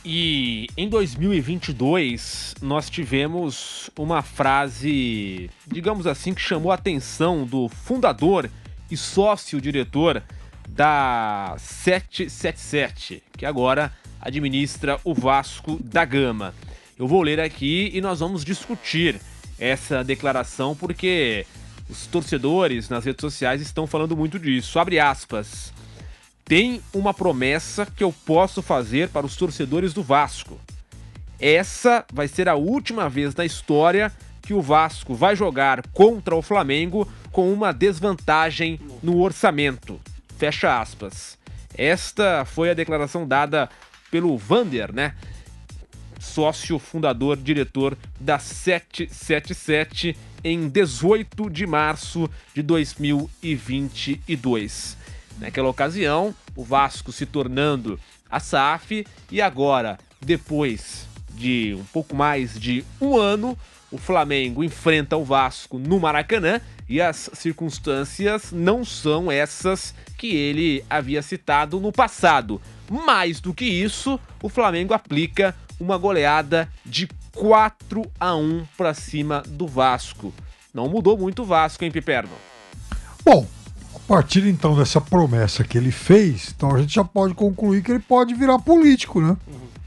E em 2022, nós tivemos uma frase, digamos assim, que chamou a atenção do fundador e sócio-diretor da 777, que agora administra o Vasco da Gama. Eu vou ler aqui e nós vamos discutir essa declaração porque os torcedores nas redes sociais estão falando muito disso. Abre aspas. Tem uma promessa que eu posso fazer para os torcedores do Vasco. Essa vai ser a última vez na história que o Vasco vai jogar contra o Flamengo com uma desvantagem no orçamento. Fecha aspas. Esta foi a declaração dada pelo Vander, né? Sócio, fundador, diretor da 777 em 18 de março de 2022. Naquela ocasião, o Vasco se tornando a SAF e agora, depois de um pouco mais de um ano, o Flamengo enfrenta o Vasco no Maracanã e as circunstâncias não são essas que ele havia citado no passado. Mais do que isso, o Flamengo aplica uma goleada de 4-1 para cima do Vasco. Não mudou muito o Vasco, hein, Piperno? Bom, a partir então dessa promessa que ele fez, então a gente já pode concluir que ele pode virar político, né?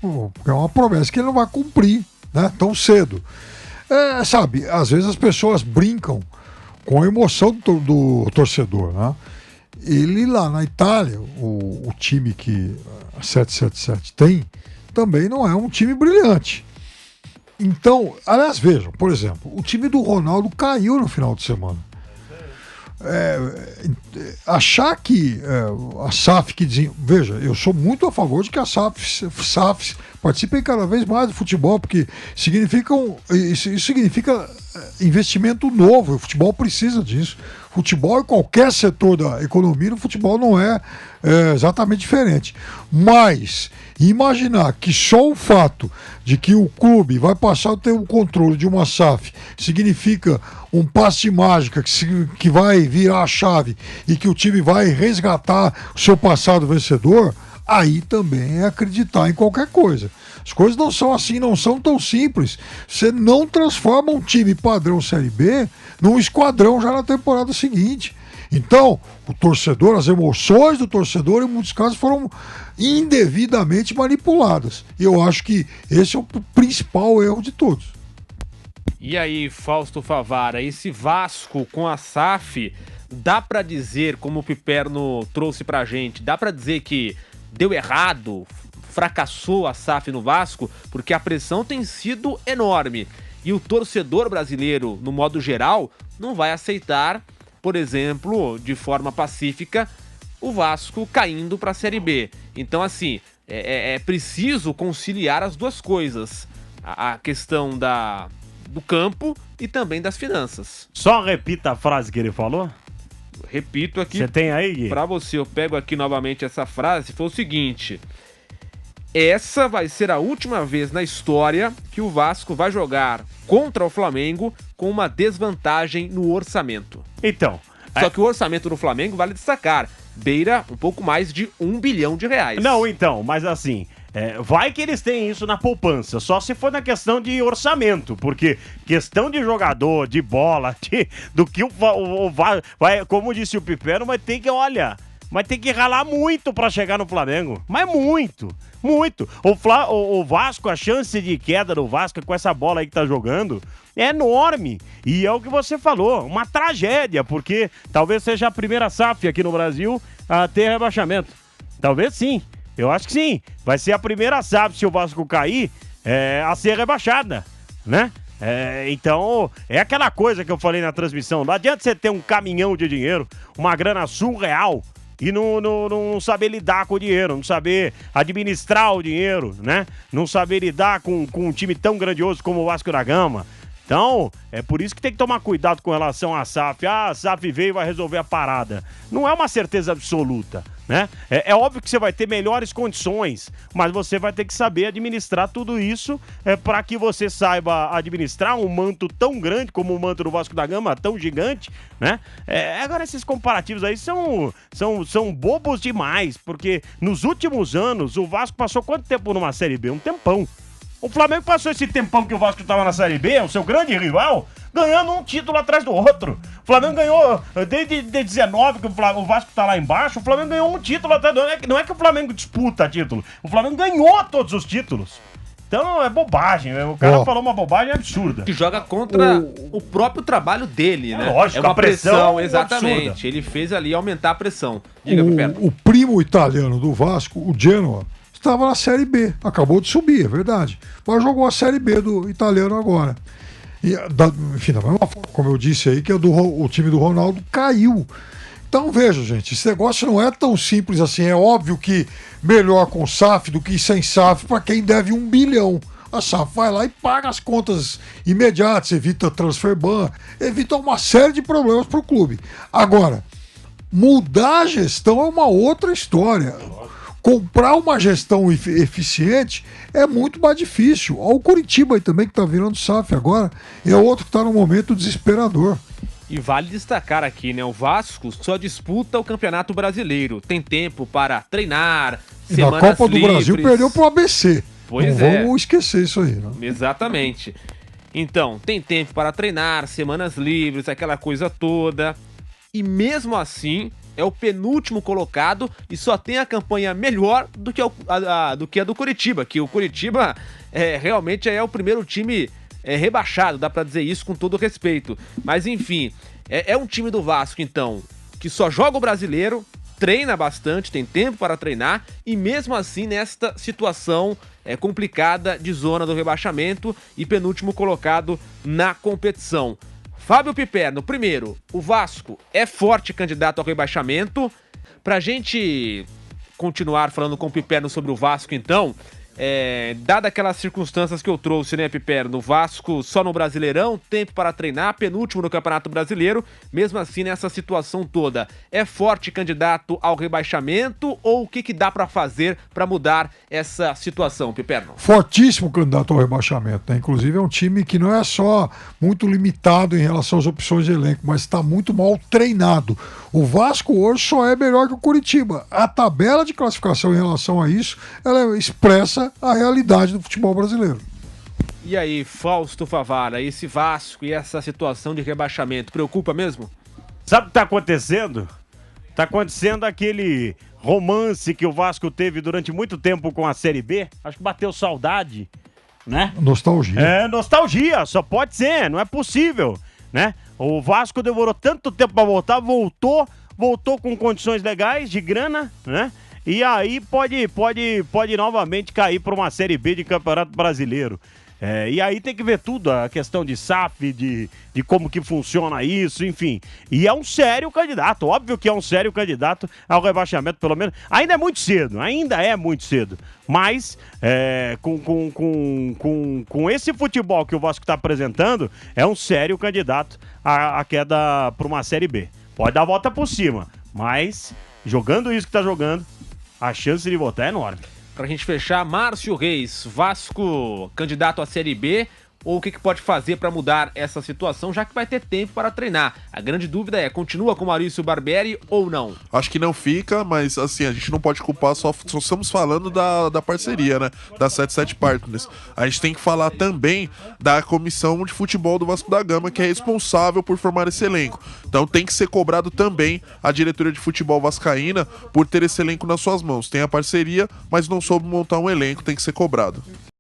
Porque é uma promessa que ele não vai cumprir, né, tão cedo. Sabe, às vezes as pessoas brincam com a emoção do torcedor, né? Ele lá na Itália, o time que a 777 tem, também não é um time brilhante. Então, aliás, vejam, por exemplo, o time do Ronaldo caiu no final de semana. Achar que a SAF veja, eu sou muito a favor de que as SAFs participem cada vez mais do futebol, porque isso significa investimento novo. O futebol precisa disso. Futebol e qualquer setor da economia, o futebol não é exatamente diferente. Mas imaginar que só o fato de que o clube vai passar a ter o controle de uma SAF significa um passe de mágica que vai virar a chave e que o time vai resgatar o seu passado vencedor, aí também é acreditar em qualquer coisa. As coisas não são assim, não são tão simples. Você não transforma um time padrão Série B num esquadrão já na temporada seguinte. Então, o torcedor, as emoções do torcedor, em muitos casos, foram indevidamente manipuladas. E eu acho que esse é o principal erro de todos. E aí, Fausto Favara, esse Vasco com a SAF, dá pra dizer, como o Piperno trouxe pra gente, dá pra dizer que deu errado, fracassou a SAF no Vasco, porque a pressão tem sido enorme. E o torcedor brasileiro, no modo geral, não vai aceitar, por exemplo, de forma pacífica, o Vasco caindo para a Série B. Então, assim, é preciso conciliar as duas coisas. A questão do campo e também das finanças. Só repita a frase que ele falou. Repito aqui. Você tem aí, Gui? Para você, eu pego aqui novamente essa frase. Foi o seguinte: essa vai ser a última vez na história que o Vasco vai jogar contra o Flamengo com uma desvantagem no orçamento. Então. Só que o orçamento do Flamengo, vale destacar, beira um pouco mais de R$1 bilhão. Não, então, mas assim, vai que eles têm isso na poupança, só se for na questão de orçamento, porque questão de jogador, de bola, do que vai, como disse o Piperno, vai ter que, olha, vai ter que ralar muito pra chegar no Flamengo, mas muito. O Vasco, a chance de queda do Vasco com essa bola aí que tá jogando é enorme. E é o que você falou, uma tragédia, porque talvez seja a primeira SAF aqui no Brasil a ter rebaixamento. Talvez sim, eu acho que sim. Vai ser a primeira SAF, se o Vasco cair, a ser rebaixada, né? Então, é aquela coisa que eu falei na transmissão. Não adianta você ter um caminhão de dinheiro, uma grana surreal, e não saber lidar com o dinheiro, não saber administrar o dinheiro, né? Não saber lidar com um time tão grandioso como o Vasco da Gama. Então, é por isso que tem que tomar cuidado com relação à SAF. A SAF veio e vai resolver a parada. Não é uma certeza absoluta. né? É óbvio que você vai ter melhores condições, mas você vai ter que saber administrar tudo isso para que você saiba administrar um manto tão grande como o manto do Vasco da Gama, tão gigante, né? Agora esses comparativos aí são bobos demais, porque nos últimos anos o Vasco passou quanto tempo numa Série B? Um tempão. O Flamengo passou esse tempão que o Vasco estava na Série B, o seu grande rival, ganhando um título atrás do outro. O Flamengo ganhou, desde 19 que o Vasco tá lá embaixo, o Flamengo ganhou um título atrás do outro. Não é que o Flamengo disputa título, o Flamengo ganhou todos os títulos. Então é bobagem, o cara falou uma bobagem absurda. Que joga contra o próprio trabalho dele, né? Lógico, uma a pressão exatamente. absurda. Ele fez ali aumentar a pressão. Diga, o primo italiano do Vasco, o Genoa, estava na Série B, acabou de subir, é verdade, mas jogou a Série B do italiano agora. E, enfim, da mesma forma, como eu disse aí, que o time do Ronaldo caiu. Então veja, gente, esse negócio não é tão simples assim. É óbvio que melhor com SAF do que sem SAF para quem deve 1 bilhão. A SAF vai lá e paga as contas imediatas, evita transfer ban, evita uma série de problemas para o clube. Agora, mudar a gestão é uma outra história. Comprar uma gestão eficiente é muito mais difícil. Olha o Coritiba aí também, que está virando SAF agora, é outro que está num momento desesperador. E vale destacar aqui, né? O Vasco só disputa o Campeonato Brasileiro. Tem tempo para treinar, e na Copa do Brasil perdeu pro ABC. Pois não vamos esquecer isso aí, né? Exatamente. Então, tem tempo para treinar, semanas livres, aquela coisa toda. E mesmo assim, é o penúltimo colocado e só tem a campanha melhor do que a do Coritiba, que o Coritiba realmente é o primeiro time rebaixado, dá pra dizer isso com todo respeito. Mas enfim, é um time do Vasco, então, que só joga o brasileiro, treina bastante, tem tempo para treinar e mesmo assim nesta situação complicada de zona do rebaixamento e penúltimo colocado na competição. Fábio Piperno, primeiro, o Vasco é forte candidato ao rebaixamento. Pra gente continuar falando com o Piperno sobre o Vasco, então, dada aquelas circunstâncias que eu trouxe, né, Piperno? O Vasco só no Brasileirão, tempo para treinar, penúltimo no Campeonato Brasileiro, mesmo assim nessa situação toda. É forte candidato ao rebaixamento ou o que dá para fazer para mudar essa situação, Piperno? Fortíssimo candidato ao rebaixamento, né? Inclusive é um time que não é só muito limitado em relação às opções de elenco, mas está muito mal treinado. O Vasco hoje só é melhor que o Coritiba. A tabela de classificação em relação a isso, ela expressa a realidade do futebol brasileiro. E aí, Fausto Favara, esse Vasco e essa situação de rebaixamento, preocupa mesmo? Sabe o que tá acontecendo? Tá acontecendo aquele romance que o Vasco teve durante muito tempo com a Série B. Acho que bateu saudade, né? Nostalgia. Nostalgia, só pode ser, não é possível, né? O Vasco demorou tanto tempo pra voltar, voltou com condições legais de grana, né? E aí pode novamente cair para uma Série B de Campeonato Brasileiro. E aí tem que ver tudo, a questão de SAF, de como que funciona isso, enfim. E é um sério candidato, óbvio que é um sério candidato ao rebaixamento, pelo menos. Ainda é muito cedo. Mas com esse futebol que o Vasco está apresentando, é um sério candidato à queda para uma Série B. Pode dar a volta por cima, mas jogando isso que está jogando, a chance de voltar é enorme. Pra gente fechar, Márcio Reis, Vasco candidato à Série B, ou o que pode fazer para mudar essa situação, já que vai ter tempo para treinar? A grande dúvida é, continua com Maurício Barbieri ou não? Acho que não fica, mas assim, a gente não pode culpar, só estamos falando da parceria, né? Da 77 Partners. A gente tem que falar também da comissão de futebol do Vasco da Gama, que é responsável por formar esse elenco. Então tem que ser cobrado também a diretoria de futebol vascaína por ter esse elenco nas suas mãos. Tem a parceria, mas não soube montar um elenco, tem que ser cobrado.